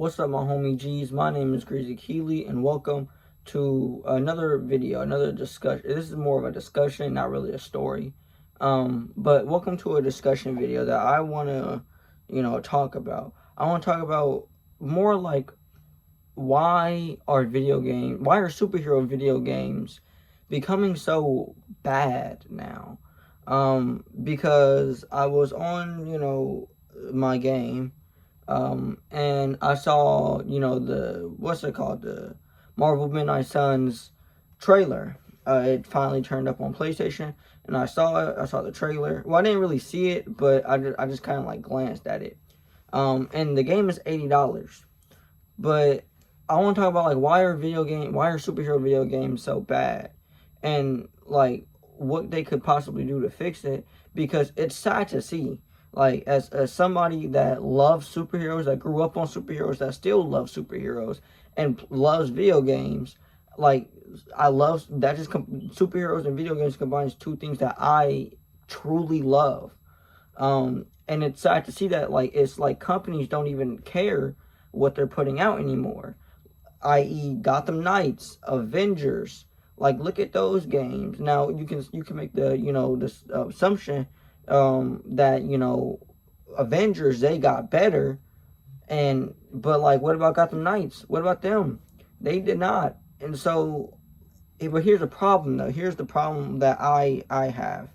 What's up, my homie G's? My name is greezykeile, and welcome to another video, another discussion. This is more of a discussion, not really a story. But welcome to a discussion video that I want to, talk about. I want to talk about more like why are superhero video games becoming so bad now? Because I was on, my game, and I saw, the Marvel Midnight Suns trailer. It finally turned up on PlayStation, and I saw it. I saw the trailer. Well, I didn't really see it, but I just kind of like glanced at it. And the game is $80. But I want to talk about like why are superhero video games so bad, and like what they could possibly do to fix it, because it's sad to see. Like, as somebody that loves superheroes, that grew up on superheroes, that still loves superheroes and loves video games, like, I love that. Superheroes and video games combines two things that I truly love. And it's sad to see that, like, it's like companies don't even care what they're putting out anymore, i.e. Gotham Knights, Avengers. Like, look at those games. Now you can make the this assumption that Avengers, they got better, but like, what about Gotham Knights? What about them? They did not. And so, but here's the problem though. Here's the problem that I have,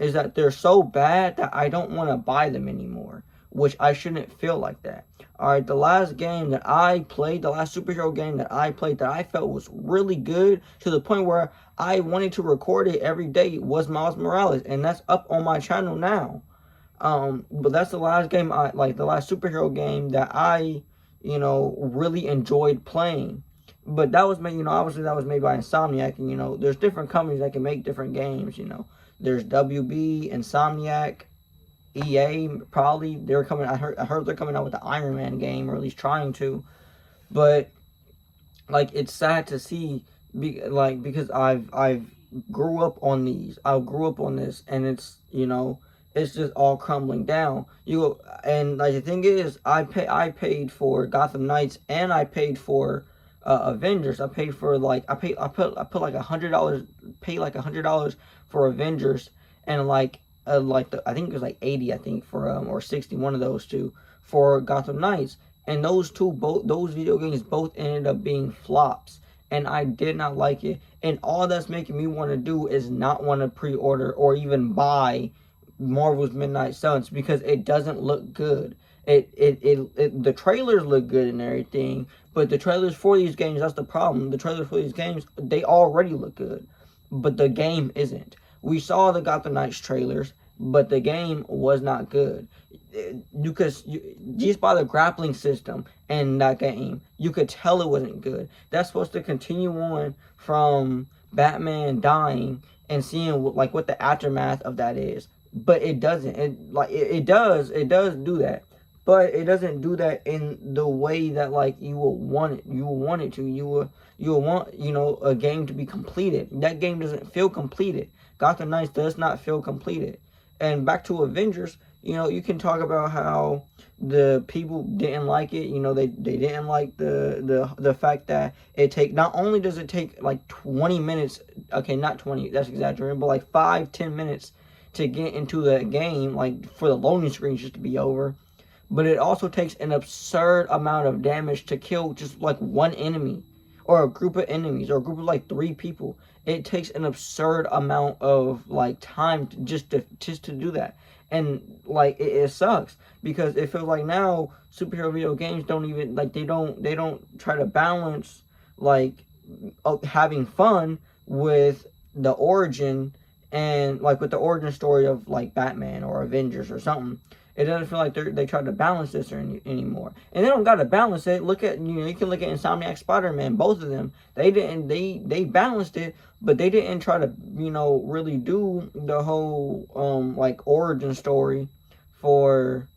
is that they're so bad that I don't want to buy them anymore, which I shouldn't feel like that. Alright, the last game that I played, the last superhero game that I played that I felt was really good to the point where I wanted to record it every day was Miles Morales, and that's up on my channel now. But that's the last game the last superhero game that I, really enjoyed playing. But that was made, obviously that was made by Insomniac, and there's different companies that can make different games, There's WB, Insomniac, EA, probably they're coming. I heard they're coming out with the Iron Man game, or at least trying to. But like, it's sad to see, because I've grew up on these. I grew up on this, and it's it's just all crumbling down. And like, the thing is, I paid for Gotham Knights, and I paid for Avengers. I paid for I put like $100, pay like $100 for Avengers, and I think it was like 80, I think, for or 60, one of those two, for Gotham Knights. And those video games both ended up being flops, and I did not like it. And all that's making me want to do is not want to pre-order or even buy Marvel's Midnight Suns, because it doesn't look good. The trailers look good and everything, but the trailers for these games, that's the problem. The trailers for these games, they already look good, but the game isn't. We saw the Gotham Knights trailers, but the game was not good. Just by the grappling system in that game, you could tell it wasn't good. That's supposed to continue on from Batman dying and seeing what the aftermath of that is, but it doesn't. It does do that, but it doesn't do that in the way that you will want it. You will want it to. You will want a game to be completed. That game doesn't feel completed. Gotham Knights does not feel completed. And back to Avengers, you can talk about how the people didn't like it. They didn't like the fact that not only does it take like 20 minutes, okay, not 20, that's exaggerating, but like 5-10 minutes to get into the game, like for the loading screens just to be over, but it also takes an absurd amount of damage to kill just like one enemy, or a group of enemies, or a group of like 3 people. It takes an absurd amount of time just to do that. And it sucks, because it feels like now superhero video games don't even they don't try to balance having fun with the origin, and with the origin story of Batman or Avengers or something. It doesn't feel like they try to balance this anymore, and they don't got to balance it. Look at you can look at Insomniac Spider-Man. Both of them, they balanced it, but they didn't try to really do the whole origin story for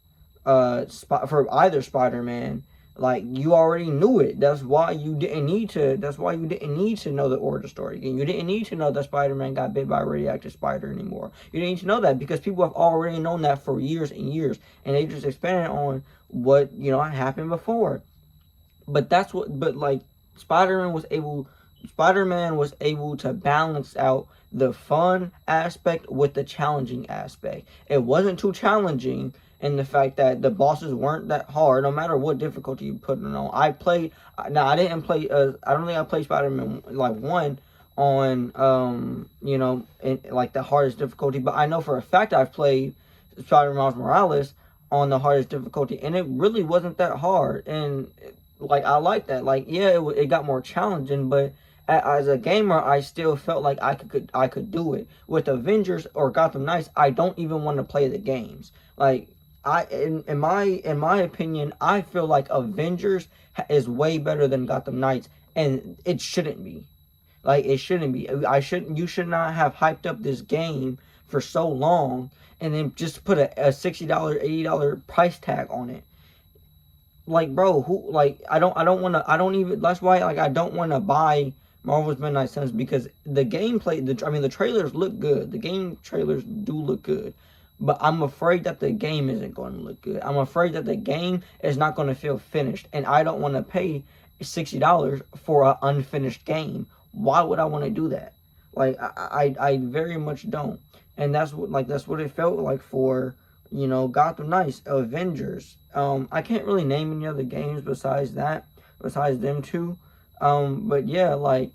either Spider-Man. Like, you already knew it. That's why you didn't need to. That's why you didn't need to know the origin story again. You didn't need to know that Spider-Man got bit by a radioactive spider anymore. You didn't need to know that because people have already known that for years and years, and they just expanded on what happened before. But that's what. But like, Spider-Man was able. Spider-Man was able to balance out the fun aspect with the challenging aspect. It wasn't too challenging in the fact that the bosses weren't that hard, no matter what difficulty you put it on. I played. Now I didn't play. I don't think I played Spider-Man like 1 on in like the hardest difficulty. But I know for a fact I've played Spider-Man Miles Morales on the hardest difficulty, and it really wasn't that hard. And like, I like that. Like, yeah, it got more challenging, but as a gamer, I still felt like I could do it. With Avengers or Gotham Knights, I don't even want to play the games. Like, in my opinion, I feel like Avengers is way better than Gotham Knights, and it shouldn't be. Like, it shouldn't be. You should not have hyped up this game for so long and then just put a $60, $80 price tag on it. Like, bro, I don't want to. I don't even. That's why, like, I don't want to buy Marvel's Midnight Suns, because the gameplay, the trailers look good. The game trailers do look good. But I'm afraid that the game isn't going to look good. I'm afraid that the game is not going to feel finished. And I don't want to pay $60 for an unfinished game. Why would I want to do that? Like, I very much don't. And that's what it felt like for, Gotham Knights, Avengers. I can't really name any other games besides them two. But yeah, like,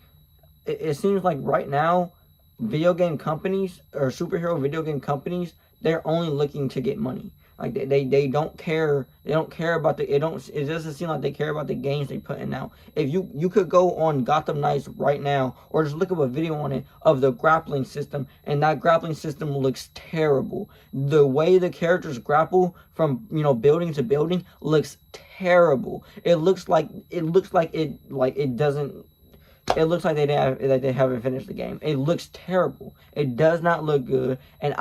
it seems like right now, video game companies or superhero video game companies, they're only looking to get money. Like, they don't care. They don't care about it doesn't seem like they care about the games they put in now. If you could go on Gotham Knights right now, or just look up a video on it of the grappling system, and that grappling system looks terrible. The way the characters grapple from building to building looks terrible. It looks like they haven't finished the game. It looks terrible. It does not look good. And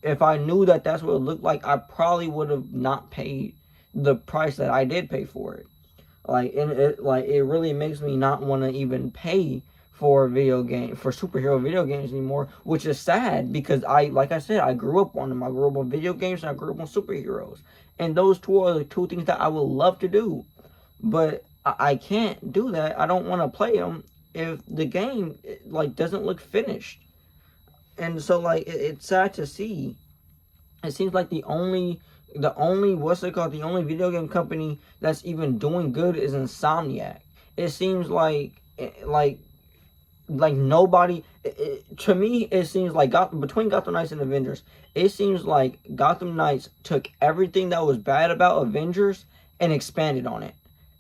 if I knew that that's what it looked like, I probably would have not paid the price that I did pay for it. It really makes me not want to even pay for superhero video games anymore, which is sad, because like I said, I grew up on them. I grew up on video games, and I grew up on superheroes. And those two are the two things that I would love to do. But I can't do that. I don't want to play them if the game doesn't look finished. And so it's sad to see. It seems like the only the only video game company that's even doing good is Insomniac. It seems like nobody, to me, it seems like between Gotham Knights and Avengers, it seems like Gotham Knights took everything that was bad about Avengers and expanded on it.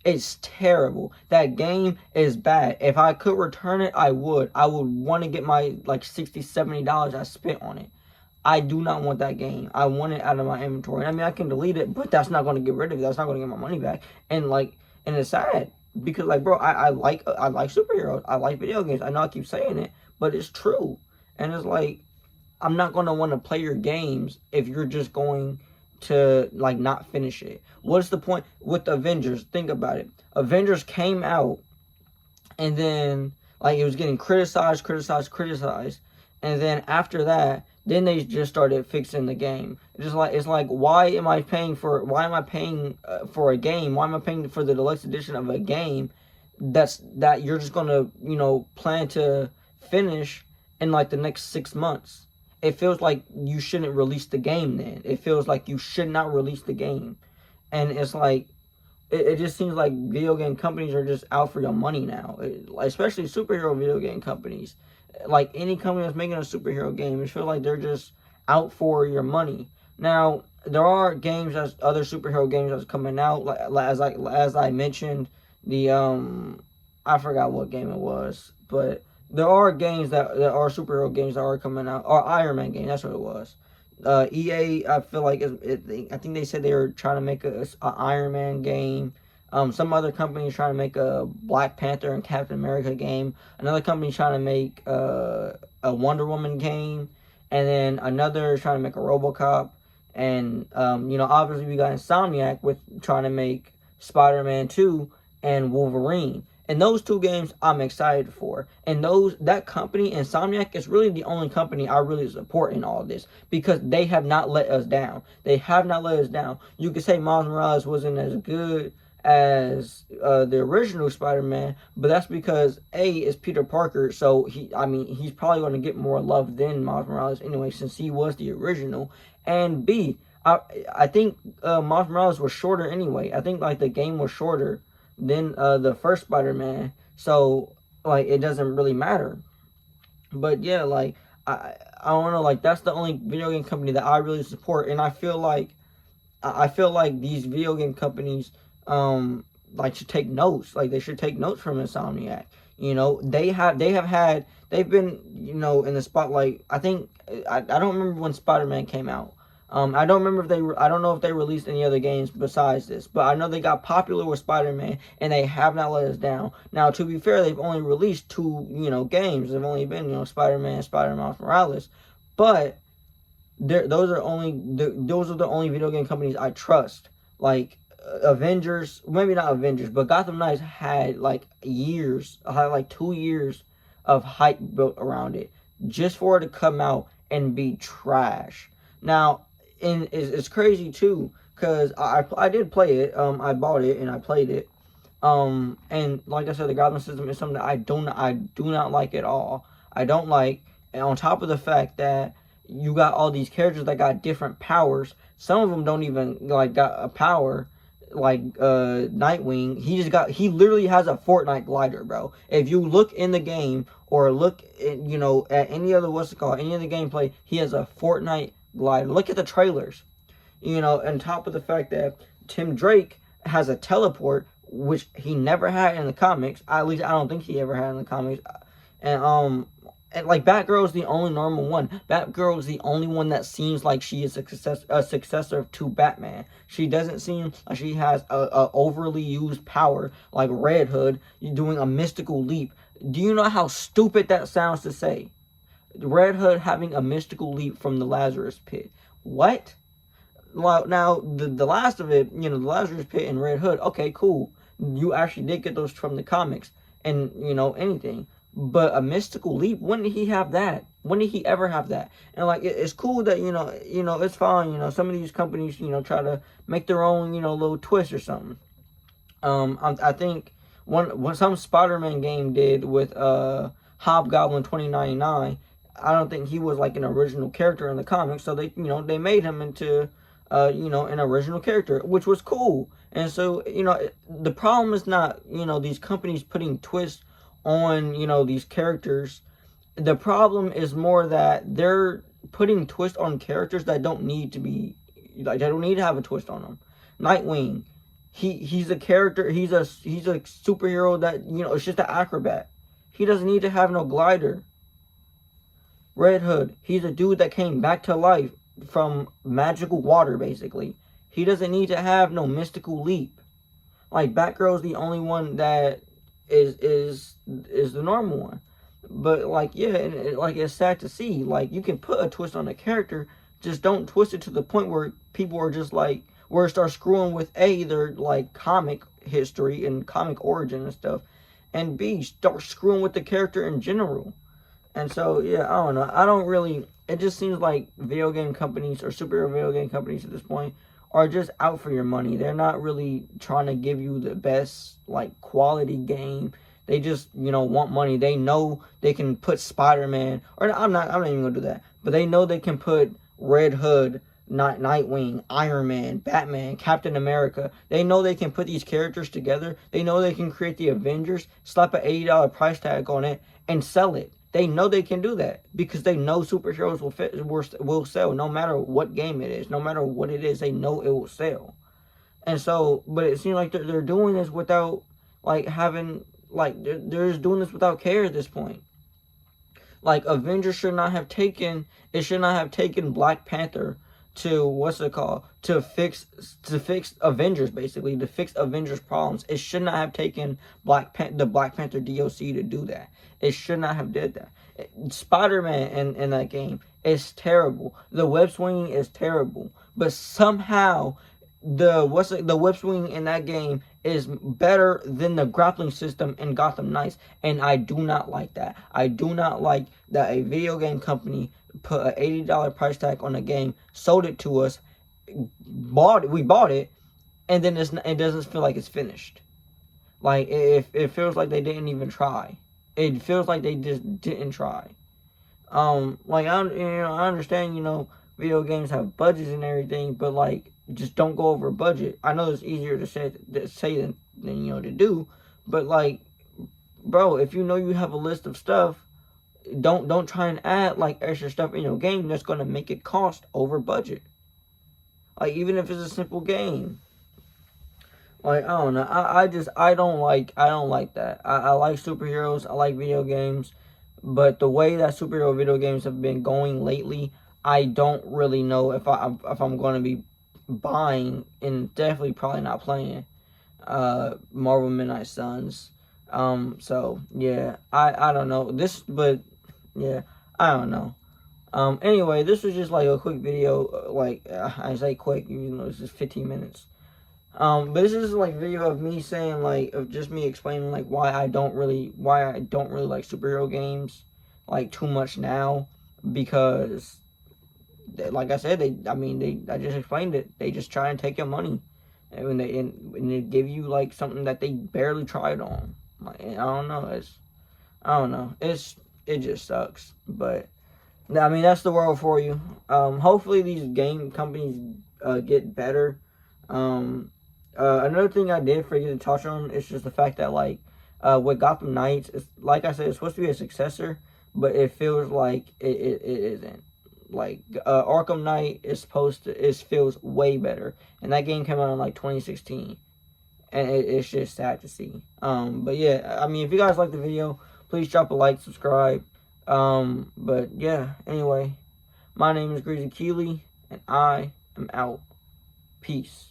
It's terrible. That game is bad. If I could return it, I would. I would want to get my $60, $70 I spent on it. I do not want that game. I want it out of my inventory. I mean, I can delete it, but that's not going to get rid of it. That's not going to get my money back. And it's sad, because bro, I like superheroes. I like video games. I know I keep saying it, but it's true. And it's I'm not going to want to play your games if you're just going to not finish it. What's the point with Avengers? Think about it. Avengers came out, and then it was getting criticized, and then after that, then they just started fixing the game. It's like why am I paying for a game? Why am I paying for the deluxe edition of a game that you're just gonna plan to finish in the next 6 months? It feels like you shouldn't release the game then. It feels like you should not release the game. And it's it just seems like video game companies are just out for your money now. Especially superhero video game companies. Any company that's making a superhero game, it feels like they're just out for your money. Now, there are other superhero games that's coming out. As I mentioned, I forgot what game it was, but there are games that are superhero games that are coming out. Or Iron Man game, that's what it was. EA, I feel like I think they said they were trying to make a Iron Man game. Some other companies trying to make a Black Panther and Captain America game. Another company trying to make a Wonder Woman game, and then another trying to make a RoboCop. And obviously we got Insomniac with trying to make Spider-Man 2, and Wolverine. And those two games I'm excited for. And that company, Insomniac, is really the only company I really support in all this, because they have not let us down. They have not let us down. You could say Miles Morales wasn't as good as the original Spider-Man, but that's because A, is Peter Parker, so he's probably going to get more love than Miles Morales anyway, since he was the original. And B, I think Miles Morales was shorter anyway. I think like the game was shorter than the first Spider-Man, so like it doesn't really matter. But yeah, like I don't know, like that's the only video game company that I really support, and I feel like these video game companies like should take notes. Like they should take notes from Insomniac. You know, they've been, you know, in the spotlight. I think I don't remember when Spider-Man came out. I don't remember if I don't know if they released any other games besides this, but I know they got popular with Spider-Man, and they have not let us down. Now, to be fair, they've only released 2, you know, games. They've only been, you know, Spider-Man, Spider-Man Morales, but those are the only video game companies I trust. Like Avengers, maybe not Avengers, but Gotham Knights had like 2 years of hype built around it just for it to come out and be trash. Now, and it's crazy too, because I did play it. I bought it and I played it. And like I said, the Gotham system is something that I do not like at all. I don't like, and on top of the fact that you got all these characters that got different powers. Some of them don't even like got a power. Like Nightwing, he literally has a Fortnite glider, bro. If you look in the game or look in, you know, at any other any of the gameplay, he has a Fortnite glider. Look at the trailers. You know, on top of the fact that Tim Drake has a teleport, which he never had in the comics. At least I don't think he ever had in the comics. And like Batgirl is the only normal one. Batgirl is the only one that seems like she is a successor to Batman. She doesn't seem like she has a overly used power like Red Hood doing a mystical leap. Do you know how stupid that sounds to say? Red Hood having a mystical leap from the Lazarus Pit. What? Well, now the last of it, you know, the Lazarus Pit and Red Hood. Okay, cool. You actually did get those from the comics, and you know anything. But a mystical leap, when did he have that? When did he ever have that? And like, it's cool that, you know, it's fine. You know, some of these companies, you know, try to make their own, you know, little twist or something. I think some Spider-Man game did with Hobgoblin 2099. I don't think he was like an original character in the comics, so they made him into an original character, which was cool. And so, you know, the problem is not, you know, these companies putting twists on, you know, these characters. The problem is more that they're putting twists on characters that don't need to be, like, they don't need to have a twist on them. Nightwing, he's a character, he's a superhero that, you know, it's just an acrobat. He doesn't need to have no glider. Red Hood, he's a dude that came back to life from magical water, basically. He doesn't need to have no mystical leap. Like, Batgirl's the only one that is the normal one. But like, yeah, and like, it's sad to see, like, you can put a twist on a character, just don't twist it to the point where people are just like, where it starts screwing with their like comic history and comic origin and stuff, and B, start screwing with the character in general. And so, yeah, I don't know, I don't really, it just seems like video game companies or superhero video game companies at this point are just out for your money. They're not really trying to give you the best, like, quality game. They just, you know, want money. They know they can put Spider-Man, or I'm not even gonna do that, but they know they can put Red Hood, Nightwing, Iron Man, Batman, Captain America. They know they can put these characters together. They know they can create the Avengers, slap an $80 price tag on it, and sell it. They know they can do that because they know superheroes will sell no matter what game it is, no matter what it is. They know it will sell, and so, but it seems like they're doing this without like having, like, they're just doing this without care at this point. Like, Avengers should not have taken Black Panther to fix Avengers, basically, to fix Avengers problems. It should not have taken the Black Panther DLC to do that. It should not have did that. Spider-Man in that game is terrible. The web swinging is terrible, but somehow the whip swing in that game is better than the grappling system in Gotham Knights, and I do not like that. I do not like that a video game company put an $80 price tag on a game, sold it to us, we bought it, and then it doesn't feel like it's finished. Like it feels like they didn't even try. It feels like they just didn't try. Like I understand, video games have budgets and everything, but like just don't go over budget. I know it's easier to say than to do, but like, bro, if you know you have a list of stuff, don't try and add like extra stuff in your game that's gonna make it cost over budget. Like even if it's a simple game. Like I don't know. I don't like that. I like superheroes. I like video games, but the way that superhero video games have been going lately, I don't really know if I'm going to be buying, and definitely probably not playing Marvel Midnight Suns. So yeah, I don't know this, but yeah, I don't know. Anyway, this was just like a quick video. Like I say quick, it's just 15 minutes. But this is like a video of me saying like of just me explaining like why I don't really like superhero games like too much now, because like I said, I just explained it. They just try and take your money, and when they give you like something that they barely tried on. Like I don't know. It just sucks. But I mean that's the world for you. Hopefully these game companies get better. Another thing I did forget to touch on is just the fact that like with Gotham Knights, it's, like I said, it's supposed to be a successor, but it feels like it isn't. Like Arkham Knight is feels way better, and that game came out in like 2016, and it's just sad to see. But yeah, I mean, if you guys like the video, please drop a like, subscribe. But yeah, anyway, my name is greezykeile, and I am out. Peace.